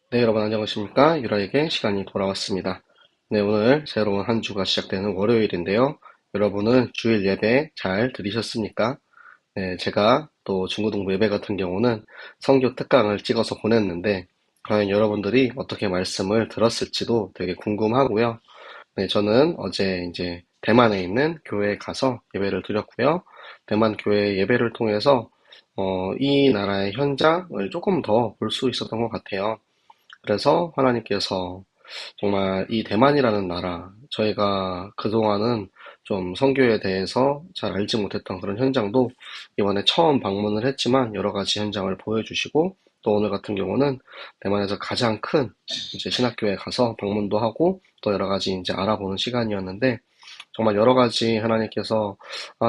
네, 여러분 안녕하십니까? 유라에게 시간이 돌아왔습니다. 네, 오늘 새로운 한 주가 시작되는 월요일인데요. 여러분은 주일 예배 잘 들으셨습니까? 네, 제가 또 중고등부 예배 같은 경우는 선교 특강을 찍어서 보냈는데, 과연 여러분들이 어떻게 말씀을 들었을지도 되게 궁금하고요. 네, 저는 어제 이제 대만에 있는 교회에 가서 예배를 드렸고요. 대만 교회 예배를 통해서 이 나라의 현장을 조금 더 볼 수 있었던 것 같아요. 그래서 하나님께서 정말 이 대만이라는 나라, 저희가 그동안은 좀 선교에 대해서 잘 알지 못했던 그런 현장도 이번에 처음 방문을 했지만 여러 가지 현장을 보여주시고, 또 오늘 같은 경우는 대만에서 가장 큰 이제 신학교에 가서 방문도 하고 또 여러 가지 이제 알아보는 시간이었는데, 정말 여러 가지 하나님께서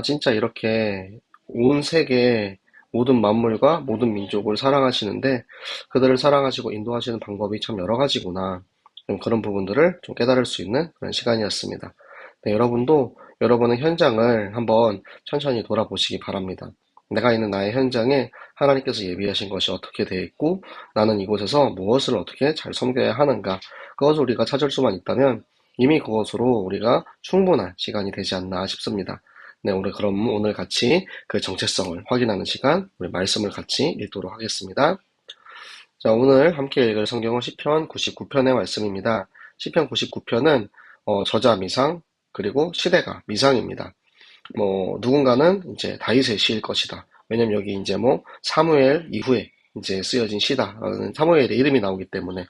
진짜 이렇게 온 세계 모든 만물과 모든 민족을 사랑하시는데 그들을 사랑하시고 인도하시는 방법이 참 여러 가지구나. 좀 그런 부분들을 좀 깨달을 수 있는 그런 시간이었습니다. 네, 여러분도 여러분의 현장을 한번 천천히 돌아보시기 바랍니다. 내가 있는 나의 현장에 하나님께서 예비하신 것이 어떻게 되어 있고 나는 이곳에서 무엇을 어떻게 잘 섬겨야 하는가, 그것을 우리가 찾을 수만 있다면 이미 그것으로 우리가 충분한 시간이 되지 않나 싶습니다. 네, 그럼 오늘 같이 그 정체성을 확인하는 시간, 우리 말씀을 같이 읽도록 하겠습니다. 자, 오늘 함께 읽을 성경은 시편 99편의 말씀입니다. 시편 99편은 저자 미상, 그리고 시대가 미상입니다. 누군가는 이제 다윗의 시일 것이다. 왜냐면 여기 이제 사무엘 이후에 이제 쓰여진 시다. 사무엘의 이름이 나오기 때문에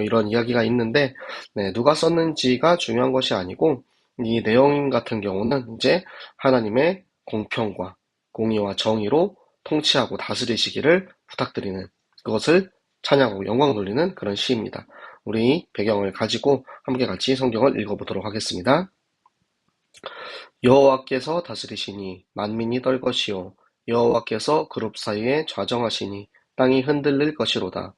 이런 이야기가 있는데, 네, 누가 썼는지가 중요한 것이 아니고, 이 내용 같은 경우는 이제 하나님의 공평과 공의와 정의로 통치하고 다스리시기를 부탁드리는, 그것을 찬양하고 영광 돌리는 그런 시입니다. 우리 배경을 가지고 함께 같이 성경을 읽어보도록 하겠습니다. 여호와께서 다스리시니 만민이 떨 것이요 여호와께서 그룹 사이에 좌정하시니 땅이 흔들릴 것이로다.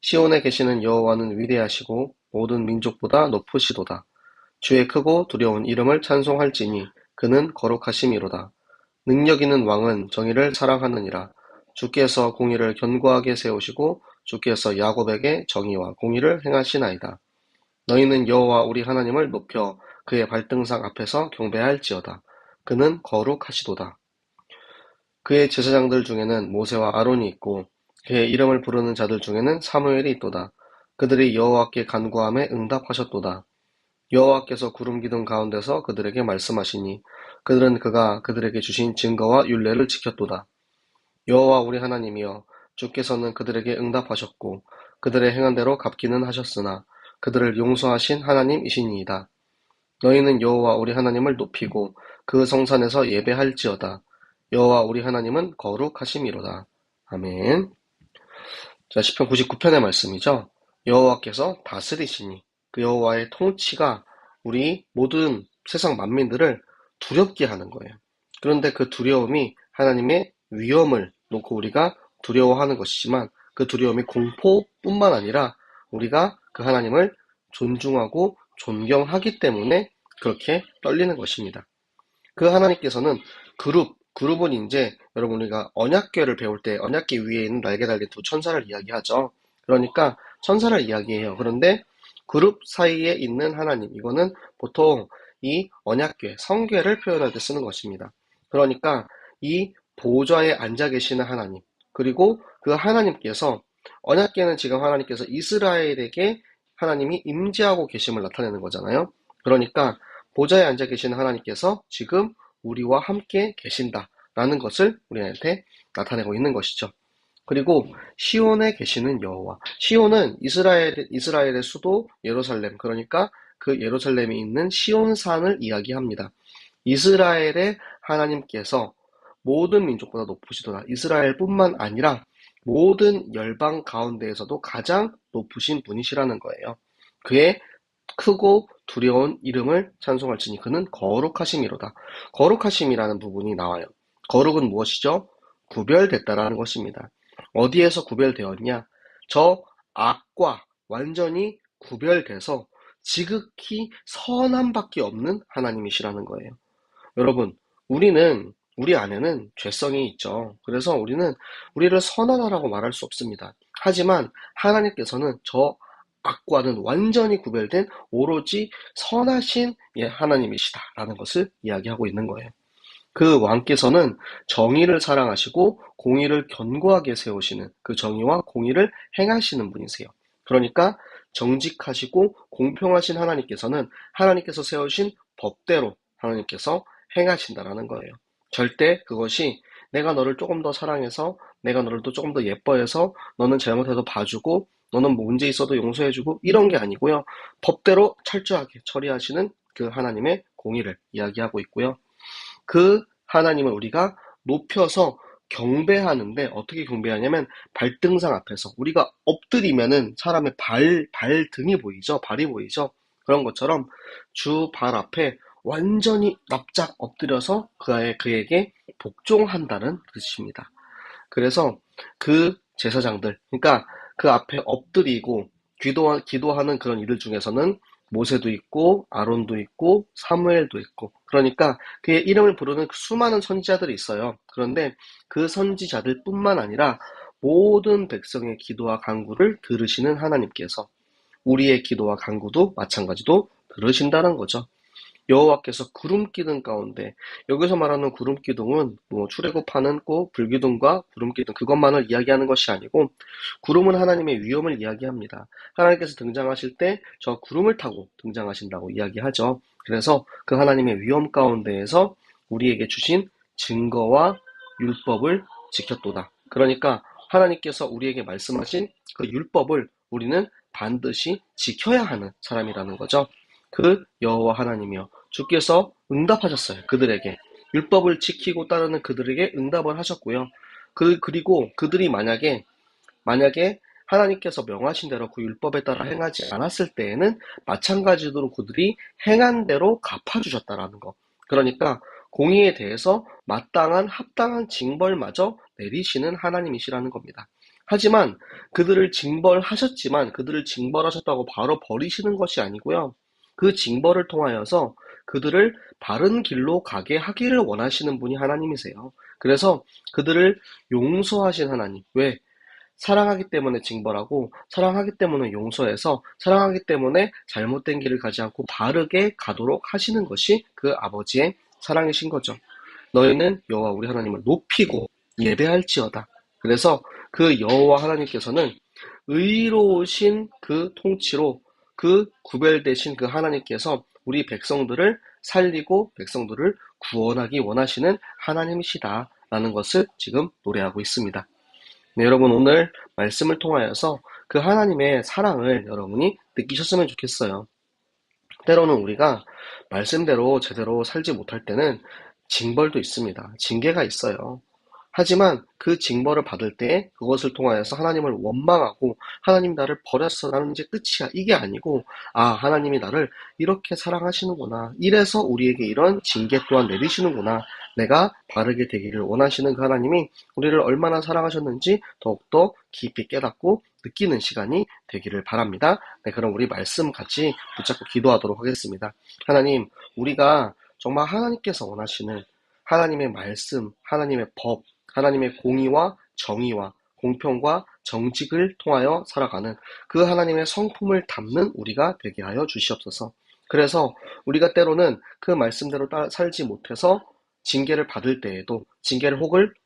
시온에 계시는 여호와는 위대하시고 모든 민족보다 높으시도다. 주의 크고 두려운 이름을 찬송할지니 그는 거룩하심이로다. 능력 있는 왕은 정의를 사랑하느니라. 주께서 공의를 견고하게 세우시고 주께서 야곱에게 정의와 공의를 행하시나이다. 너희는 여호와 우리 하나님을 높여 그의 발등상 앞에서 경배할지어다. 그는 거룩하시도다. 그의 제사장들 중에는 모세와 아론이 있고 그의 이름을 부르는 자들 중에는 사무엘이 있도다. 그들이 여호와께 간구함에 응답하셨도다. 여호와께서 구름 기둥 가운데서 그들에게 말씀하시니 그들은 그가 그들에게 주신 증거와 율례를 지켰도다. 여호와 우리 하나님이여, 주께서는 그들에게 응답하셨고 그들의 행한 대로 갚기는 하셨으나 그들을 용서하신 하나님이시니이다. 너희는 여호와 우리 하나님을 높이고 그 성산에서 예배할지어다. 여호와 우리 하나님은 거룩하심이로다. 아멘. 자, 시편 99편의 말씀이죠. 여호와께서 다스리시니, 그 여호와의 통치가 우리 모든 세상 만민들을 두렵게 하는 거예요. 그런데 그 두려움이 하나님의 위엄을 놓고 우리가 두려워하는 것이지만, 그 두려움이 공포뿐만 아니라 우리가 그 하나님을 존중하고 존경하기 때문에 그렇게 떨리는 것입니다. 그 하나님께서는 그룹은 이제 여러분 우리가 언약궤를 배울 때 언약궤 위에 있는 날개 달린 두 천사를 이야기하죠. 그러니까 천사를 이야기해요. 그런데 그룹 사이에 있는 하나님, 이거는 보통 이 언약궤, 성궤를 표현할 때 쓰는 것입니다. 그러니까 이 보좌에 앉아 계시는 하나님, 그리고 그 하나님께서, 언약궤는 지금 하나님께서 이스라엘에게 하나님이 임재하고 계심을 나타내는 거잖아요. 그러니까 보좌에 앉아 계시는 하나님께서 지금 우리와 함께 계신다라는 것을 우리한테 나타내고 있는 것이죠. 그리고 시온에 계시는 여호와. 시온은 이스라엘의 수도 예루살렘, 그러니까 그 예루살렘이 있는 시온산을 이야기합니다. 이스라엘의 하나님께서 모든 민족보다 높으시도다. 이스라엘뿐만 아니라 모든 열방 가운데에서도 가장 높으신 분이시라는 거예요. 그의 크고 두려운 이름을 찬송할지니 그는 거룩하심이로다. 거룩하심이라는 부분이 나와요. 거룩은 무엇이죠? 구별됐다라는 것입니다. 어디에서 구별되었냐? 저 악과 완전히 구별돼서 지극히 선함밖에 없는 하나님이시라는 거예요. 여러분, 우리는 우리 안에는 죄성이 있죠. 그래서 우리를 선하다라고 말할 수 없습니다. 하지만 하나님께서는 저 악과는 완전히 구별된 오로지 선하신 하나님이시다라는 것을 이야기하고 있는 거예요. 그 왕께서는 정의를 사랑하시고 공의를 견고하게 세우시는, 그 정의와 공의를 행하시는 분이세요. 그러니까 정직하시고 공평하신 하나님께서는 하나님께서 세우신 법대로 하나님께서 행하신다라는 거예요. 절대 그것이 내가 너를 조금 더 사랑해서, 내가 너를 또 조금 더 예뻐해서, 너는 잘못해도 봐주고, 너는 문제 있어도 용서해주고, 이런 게 아니고요. 법대로 철저하게 처리하시는 그 하나님의 공의를 이야기하고 있고요. 그 하나님을 우리가 높여서 경배하는데, 어떻게 경배하냐면 발등상 앞에서 우리가 엎드리면은 사람의 발등이 보이죠? 발이 보이죠? 그런 것처럼 주 발 앞에 완전히 납작 엎드려서 그에게 복종한다는 뜻입니다. 그래서 그 제사장들, 그러니까 그 앞에 엎드리고 기도하는 그런 이들 중에서는 모세도 있고 아론도 있고 사무엘도 있고, 그러니까 그의 이름을 부르는 수많은 선지자들이 있어요. 그런데 그 선지자들 뿐만 아니라 모든 백성의 기도와 간구를 들으시는 하나님께서 우리의 기도와 간구도 마찬가지로 들으신다는 거죠. 여호와께서 구름 기둥 가운데, 여기서 말하는 구름 기둥은 출애굽하는 불기둥과 구름 기둥 그것만을 이야기하는 것이 아니고, 구름은 하나님의 위엄을 이야기합니다. 하나님께서 등장하실 때 저 구름을 타고 등장하신다고 이야기하죠. 그래서 그 하나님의 위엄 가운데에서 우리에게 주신 증거와 율법을 지켰도다. 그러니까 하나님께서 우리에게 말씀하신 그 율법을 우리는 반드시 지켜야 하는 사람이라는 거죠. 그 여호와 하나님이여 주께서 응답하셨어요. 그들에게 율법을 지키고 따르는 그들에게 응답을 하셨고요. 그리고 그들이 만약에 하나님께서 명하신 대로 그 율법에 따라 행하지 않았을 때에는 마찬가지로 그들이 행한 대로 갚아주셨다라는 거. 그러니까 공의에 대해서 마땅한 합당한 징벌마저 내리시는 하나님이시라는 겁니다. 하지만 그들을 징벌하셨다고 바로 버리시는 것이 아니고요. 그 징벌을 통하여서 그들을 바른 길로 가게 하기를 원하시는 분이 하나님이세요. 그래서 그들을 용서하신 하나님. 왜? 사랑하기 때문에 징벌하고, 사랑하기 때문에 용서해서, 사랑하기 때문에 잘못된 길을 가지 않고 바르게 가도록 하시는 것이 그 아버지의 사랑이신 거죠. 너희는 여호와 우리 하나님을 높이고 예배할지어다. 그래서 그 여호와 하나님께서는 의로우신 그 통치로, 그 구별되신 그 하나님께서 우리 백성들을 살리고 백성들을 구원하기 원하시는 하나님이시다라는 것을 지금 노래하고 있습니다. 네, 여러분, 오늘 말씀을 통하여서 그 하나님의 사랑을 여러분이 느끼셨으면 좋겠어요. 때로는 우리가 말씀대로 제대로 살지 못할 때는 징벌도 있습니다. 징계가 있어요. 하지만 그 징벌을 받을 때 그것을 통하여서 하나님을 원망하고, 하나님 나를 버렸어, 나는 이제 끝이야, 이게 아니고, 하나님이 나를 이렇게 사랑하시는구나, 이래서 우리에게 이런 징계 또한 내리시는구나, 내가 바르게 되기를 원하시는 그 하나님이 우리를 얼마나 사랑하셨는지 더욱더 깊이 깨닫고 느끼는 시간이 되기를 바랍니다. 네, 그럼 우리 말씀 같이 붙잡고 기도하도록 하겠습니다. 하나님, 우리가 정말 하나님께서 원하시는 하나님의 말씀, 하나님의 법, 하나님의 공의와 정의와 공평과 정직을 통하여 살아가는 그 하나님의 성품을 담는 우리가 되게 하여 주시옵소서. 그래서 우리가 때로는 그 말씀대로 살지 못해서 징계를 받을 때에도,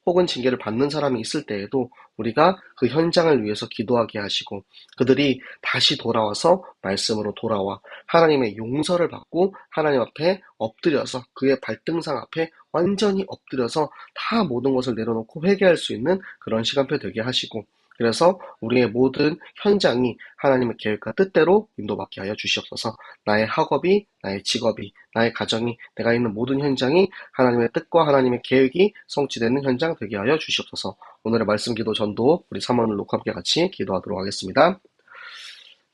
혹은 징계를 받는 사람이 있을 때에도 우리가 그 현장을 위해서 기도하게 하시고, 그들이 다시 돌아와서 말씀으로 돌아와 하나님의 용서를 받고 하나님 앞에 엎드려서, 그의 발등상 앞에 완전히 엎드려서 다 모든 것을 내려놓고 회개할 수 있는 그런 시간표 되게 하시고, 그래서 우리의 모든 현장이 하나님의 계획과 뜻대로 인도받게 하여 주시옵소서. 나의 학업이, 나의 직업이, 나의 가정이, 내가 있는 모든 현장이 하나님의 뜻과 하나님의 계획이 성취되는 현장 되게 하여 주시옵소서. 오늘의 말씀 기도 전도 우리 사모님을 놓고 함께 같이 기도하도록 하겠습니다.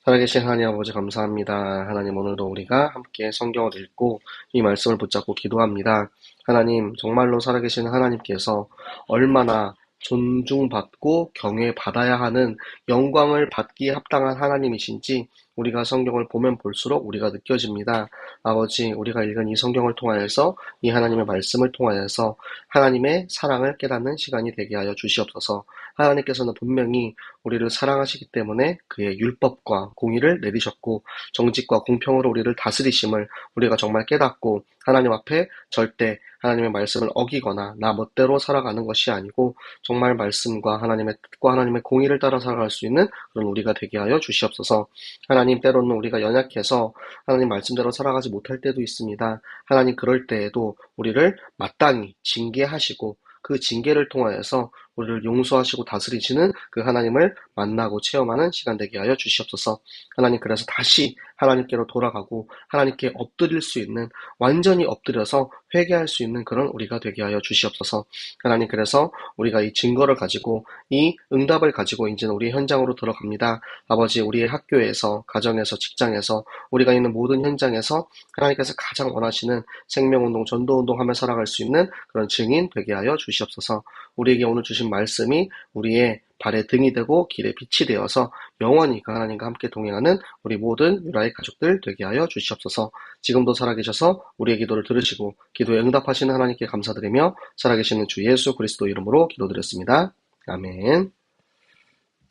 살아계신 하나님 아버지, 감사합니다. 하나님, 오늘도 우리가 함께 성경을 읽고 이 말씀을 붙잡고 기도합니다. 하나님, 정말로 살아계신 하나님께서 얼마나 존중받고 경외받아야 하는, 영광을 받기에 합당한 하나님이신지 우리가 성경을 보면 볼수록 우리가 느껴집니다. 아버지, 우리가 읽은 이 성경을 통하여서 이 하나님의 말씀을 통하여서 하나님의 사랑을 깨닫는 시간이 되게 하여 주시옵소서. 하나님께서는 분명히 우리를 사랑하시기 때문에 그의 율법과 공의를 내리셨고 정직과 공평으로 우리를 다스리심을 우리가 정말 깨닫고 하나님 앞에 절대 하나님의 말씀을 어기거나 나 멋대로 살아가는 것이 아니고 정말 말씀과 하나님의 뜻과 하나님의 공의를 따라 살아갈 수 있는 그런 우리가 되게 하여 주시옵소서. 하나님, 때로는 우리가 연약해서 하나님 말씀대로 살아가지 못할 때도 있습니다. 하나님, 그럴 때에도 우리를 마땅히 징계하시고 그 징계를 통하여서 우리를 용서하시고 다스리시는 그 하나님을 만나고 체험하는 시간 되게 하여 주시옵소서. 하나님, 그래서 다시 하나님께로 돌아가고 하나님께 엎드릴 수 있는, 완전히 엎드려서 회개할 수 있는 그런 우리가 되게 하여 주시옵소서. 하나님, 그래서 우리가 이 증거를 가지고 이 응답을 가지고 이제는 우리 현장으로 들어갑니다. 아버지, 우리의 학교에서, 가정에서, 직장에서, 우리가 있는 모든 현장에서 하나님께서 가장 원하시는 생명운동, 전도운동 하며 살아갈 수 있는 그런 증인 되게 하여 주시옵소서. 우리에게 오늘 주신 말씀이 우리의 발의 등이 되고 길의 빛이 되어서 영원히 그 하나님과 함께 동행하는 우리 모든 유라의 가족들 되게 하여 주시옵소서. 지금도 살아계셔서 우리의 기도를 들으시고 기도에 응답하시는 하나님께 감사드리며 살아계시는 주 예수 그리스도 이름으로 기도드렸습니다. 아멘.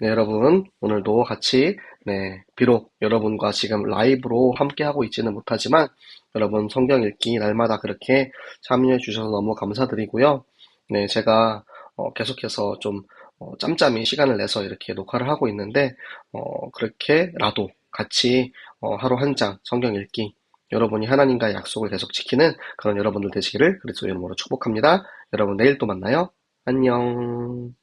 네, 여러분, 오늘도 같이, 비록 여러분과 지금 라이브로 함께하고 있지는 못하지만, 여러분 성경 읽기 날마다 그렇게 참여해 주셔서 너무 감사드리고요. 네, 제가, 계속해서 좀, 짬짬이 시간을 내서 이렇게 녹화를 하고 있는데, 그렇게라도 같이, 하루 한 장 성경 읽기, 여러분이 하나님과의 약속을 계속 지키는 그런 여러분들 되시기를 그리스도 이름으로 축복합니다. 여러분, 내일 또 만나요. 안녕.